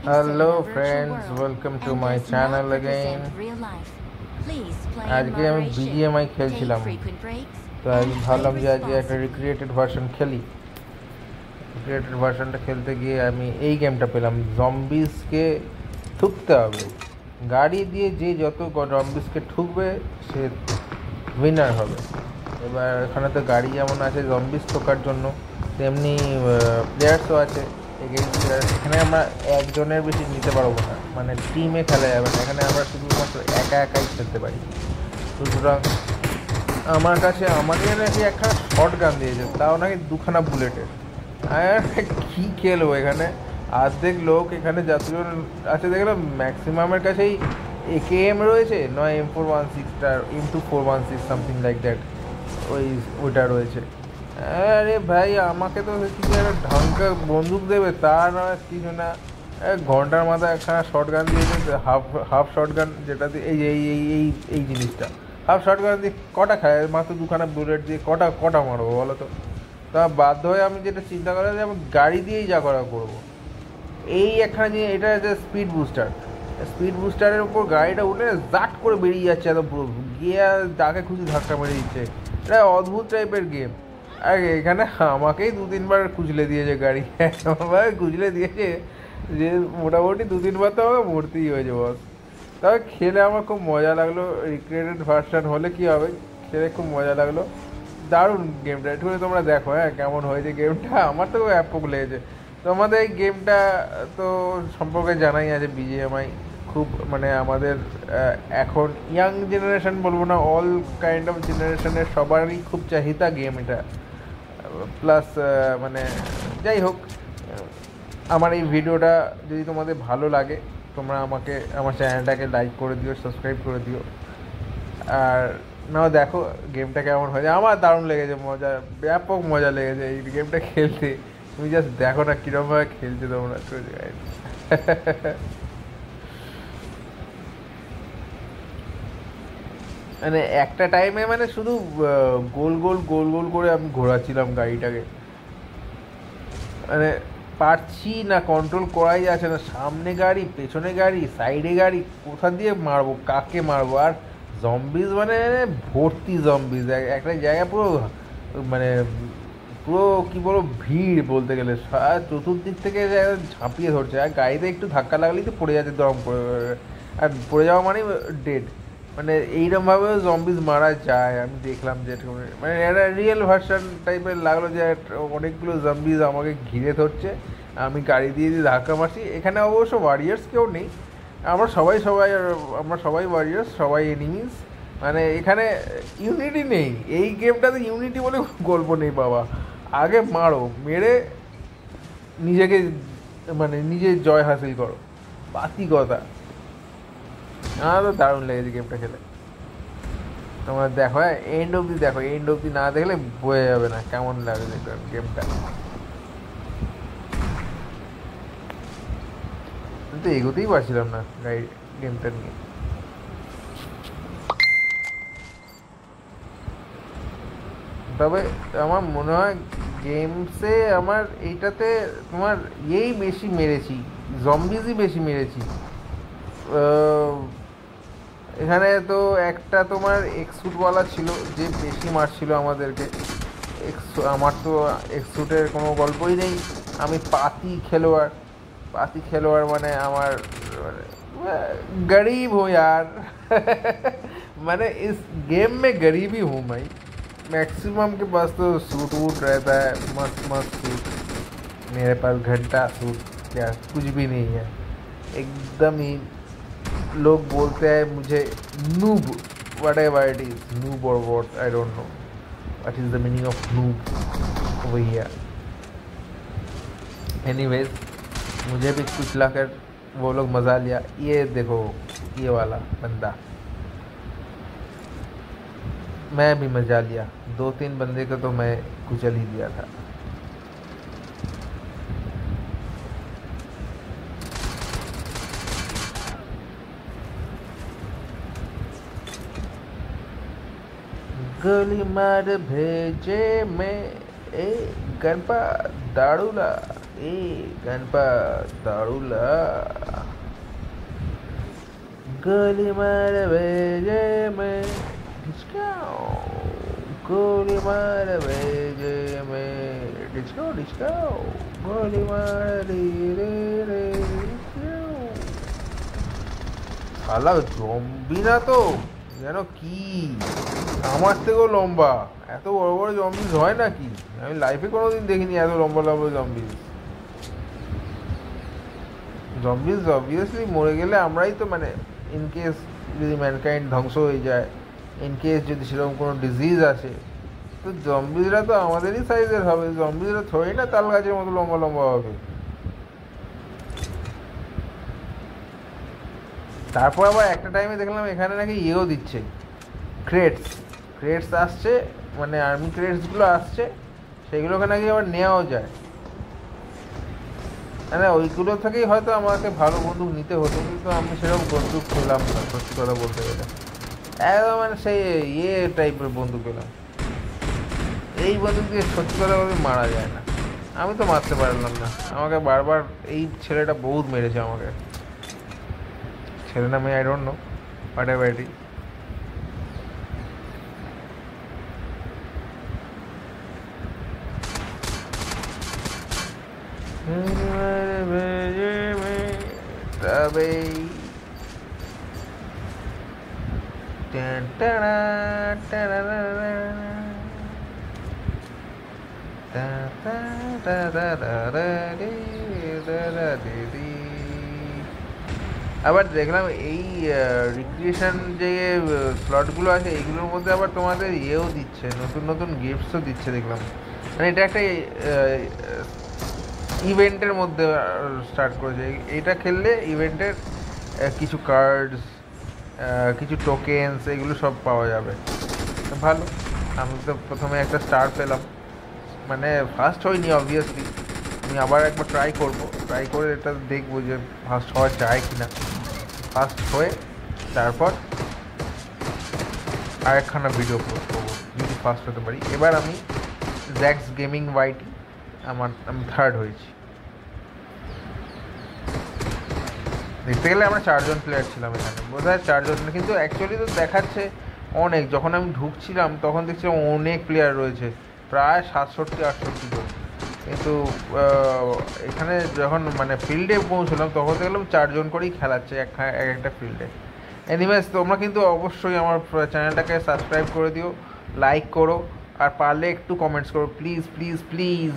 Hello friends, welcome to my channel again. আজকে আমি BGMI খেলছিলাম, তো আমি ভাবলাম যে আজকে একটা রিক্রিয়েটেড ভার্সন খেলি। রিক্রিয়েটেড ভার্সনটা খেলতে গিয়ে আমি এই গেমটা পেলাম, জম্বিসকে ঠুকতে হবে। গাড়ি দিয়ে যে যত জম্বিসকে ঠুকবে সে উইনার হবে। এবার এখানে তো গাড়ি যেমন আছে জম্বিস ঠোকার জন্য, তেমনি প্লেয়ার্সও আছে। এখানে আমরা একজনের বেশি নিতে পারবো না, মানে টিমে খেলা যাবে না। এখানে আমরা শুধুমাত্র একা একাই খেলতে পারি। সুতরাং আমার কাছে আমাকে নাকি একটা শর্ট গান দিয়েছে, তাও নাকি দুখানা বুলেটের। আর কী খেলবো এখানে? অর্ধেক লোক এখানে যতজন আছে দেখলাম ম্যাক্সিমামের কাছেই AKM রয়েছে, নয় M416 M2416 something like that, ওইটা রয়েছে। আরে ভাই, আমাকে তো কিছু একটা ঢাঙ্কা বন্দুক দেবে তা না, কিছু না। ঘন্টার মাথায় একখানা শর্ট গান দিয়েছে, হাফ শর্ট গান, যেটা দিয়ে এই এই এই এই এই জিনিসটা হাফ শর্ট গান দিয়ে কটা খায়? মাত্র দুখানা বুলেট দিয়ে কটা মারবো বলো তো? তা বাধ্য হয়ে আমি যেটা চিন্তা করা যে আমি গাড়ি দিয়েই যা করা করবো। এই একখানা জিনিস, এটা হচ্ছে স্পিড বুস্টারের উপর গাড়িটা উঠে জাট করে বেরিয়ে যাচ্ছে, এত পুরো গিয়ে যাকে খুশি ধাক্কা মেরে দিচ্ছে। এটা অদ্ভুত টাইপের গেম। আর এখানে আমাকেই 2-3 বার খুঁজলে দিয়েছে গাড়ি, এমনভাবে খুঁজলে দিয়েছে যে মোটামুটি 2-3 বার তো আমাকে মরতেই হয়েছে বস। তবে খেলে আমার খুব মজা লাগলো। রিক্রিয়েটেড ভার্সন হলে কি হবে, খেলে খুব মজা লাগলো। দারুণ গেমটা, একটু তোমরা দেখো কেমন হয়েছে গেমটা। আমার তো ব্যাপক লেগেছে। তোমাদের এই গেমটা তো সম্পর্কে জানাই আছে, বিজিএমআই খুব মানে আমাদের এখন ইয়াং জেনারেশন বলবো না, অল কাইন্ড অফ জেনারেশনের সবারই খুব চাহিদা গেম এটা। প্লাস মানে যাই হোক, আমার এই ভিডিওটা যদি তোমাদের ভালো লাগে, তোমরা আমাকে আমার চ্যানেলটাকে লাইক করে দিও, সাবস্ক্রাইব করে দিও। আর নাও দেখো গেমটা কেমন হয়েছে। আমার দারুণ লেগেছে, মজা, ব্যাপক মজা লেগেছে এই গেমটা খেলতে। তুমি জাস্ট দেখো না কীরকমভাবে খেলছে তোমরা। মানে একটা টাইমে মানে শুধু গোল গোল করে আমি ঘোরাচ্ছিলাম গাড়িটাকে, মানে পারছি না, কন্ট্রোল করাই যাচ্ছে না। সামনে গাড়ি, পেছনে গাড়ি, সাইডে গাড়ি, কোথা দিয়ে মারবো, কাকে মারবো? আর জম্বিজ মানে ভর্তি জম্বিজ, একটা জায়গা পুরো মানে পুরো কী বলো, ভিড় বলতে গেলে। চতুর্দিক থেকে ঝাঁপিয়ে ধরছে, আর গাড়িতে একটু ধাক্কা লাগলেই তো পড়ে যাচ্ছে দম করে। আর পড়ে যাওয়া মানে ডেড। মানে এইরকমভাবেও জম্বিজ মারা যায়, আমি দেখলাম যে মানে একটা রিয়েল ভার্সন টাইপের লাগলো, যে অনেকগুলো জম্বিজ আমাকে ঘিরে ধরছে, আমি গাড়ি দিয়ে ধাক্কা মারছি। এখানে অবশ্য ওয়ারিয়ার্স কেউ নেই, আমরা সবাই ওয়ারিয়ার্স, সবাই এনিমিজ। মানে এখানে ইউনিটি নেই, এই গেমটাতে ইউনিটি বলে গল্প নেই বাবা। আগে মারো, মেরে নিজেকে মানে নিজে জয় হাসিল করো, বাকি কথা। আমার তো দারুণ লেগেছে গেমটা খেলে। তোমরা দেখো, এন্ড অবধি দেখো, এন্ড অবধি না দেখলে বোঝা যাবে না কেমন লাগে গেমটা। কিন্তু এগোতেই পারছিলাম না গেমটা নিয়ে। তবে আমার মনে হয় গেমসে আমার এইটাতে তোমার বেশি মেরেছি, জম্বিজই বেশি মেরেছি। এখানে তো একটা তোমার এক্সুটওয়ালা ছিল যে বেশি মারছিল আমাদেরকে। আমার তো এক্সুটের কোনো গল্পই নেই, আমি পাতি খেলোয়াড় মানে আমার गरीब हूँ यार। मैंने इस गेम में गरीब ही हूँ भाई। मैक्सिमम के पास तो सूट वूट रहता है, मस्त सूट। मेरे पास घंटा सूट क्या कुछ भी नहीं है, एकदम ही। लोग बोलते हैं मुझे noob, whatever it is, noob और what, I don't know what is the meaning of noob वही है। एनीवेज, मुझे भी कुचला कर वो लोग मज़ा लिया। ये देखो, ये वाला बंदा, मैं भी मज़ा लिया। 2-3 बंदे को तो मैं कुचल ही दिया था। गोली मार भेजे में ए गणपा दाड़ूला। ए गणपत दारूला गोली मार भेजे में डिस्काओ गोली मार भेजे में डिस्काओ गोली मार रे रे শালা জম্বি না তো যেন কি আমার থেকেও লম্বা এত বড় বড় জম্বিস হয় নাকি আমি লাইফে কোনোদিন দেখিনি এত লম্বা লম্বা জম্বিস অবভিয়াসলি মরে গেলে আমরাই তো মানে ইনকেস যদি ম্যানকাইন্ড ধ্বংস হয়ে যায় ইনকেস যদি সেরকম কোনো ডিজিজ আসে তো জম্বিসরা তো আমাদেরই সাইজের হবে জম্বিসরা থোড়ই না তাল গাছের মতো লম্বা লম্বা হবে তারপর আবার একটা টাইমে দেখলাম এখানে নাকি ইয়েও দিচ্ছে ক্রেটস আসছে মানে আর্মি ক্রেটসগুলো আসছে সেগুলোকে নাকি আবার নেওয়াও যায় না ওইগুলো থেকেই হয়তো আমাকে ভালো বন্দুক নিতে হতো কিন্তু আমি সেরকম বন্দুক পেলাম না সত্যি কথা বলতে গেলে একদম মানে সেই ইয়ে টাইপের বন্দুক পেলাম এই বন্দুক দিয়ে সত্যি কথা বলতে মারা যায় না আমি তো মারতে পারলাম না আমাকে বারবার এই ছেলেটা বহুত মেরেছে আমাকে ছেলে না মেয়ে I don't know what ever it is তবে আবার দেখলাম এই রিক্রিয়েশন যে স্লটগুলো আছে এইগুলোর মধ্যে আবার তোমাদের ইয়েও দিচ্ছে নতুন নতুন গিফটসও দিচ্ছে দেখলাম মানে এটা একটা ইভেন্টের মধ্যে স্টার্ট করেছে এইটা খেললে ইভেন্টের কিছু কার্ডস কিছু টোকেন্স এগুলো সব পাওয়া যাবে ভালো আমি তো প্রথমে একটা স্টার পেলাম মানে ফার্স্ট হয়নি অবভিয়াসলি আমি আবার একবার ট্রাই করে এটা দেখবো যে ফার্স্ট হওয়া যায় কি না ফার্স্ট হয়ে তারপর আরেকখানা ভিডিও পোস্ট করবো যদি ফার্স্ট হতে পারি এবার আমি জ্যাক্স গেমিং ওয়াইটি আমি থার্ড হয়েছি দেখতে গেলে আমরা 4 জন প্লেয়ার ছিলাম এখানে বোধহয় 4 জন কিন্তু অ্যাকচুয়ালি তো দেখাচ্ছে অনেক যখন আমি ঢুকছিলাম তখন দেখছিলাম অনেক প্লেয়ার রয়েছে প্রায় 67-68 জন কিন্তু এখানে যখন মানে ফিল্ডে পৌঁছলাম তখন দেখলাম 4 জন করেই খেলাচ্ছে এক একটা ফিল্ডে এনিওয়েজ তোমরা কিন্তু অবশ্যই আমার চ্যানেলটাকে সাবস্ক্রাইব করে দিও লাইক করো আর পারলে একটু কমেন্টস করো প্লিজ প্লিজ প্লিজ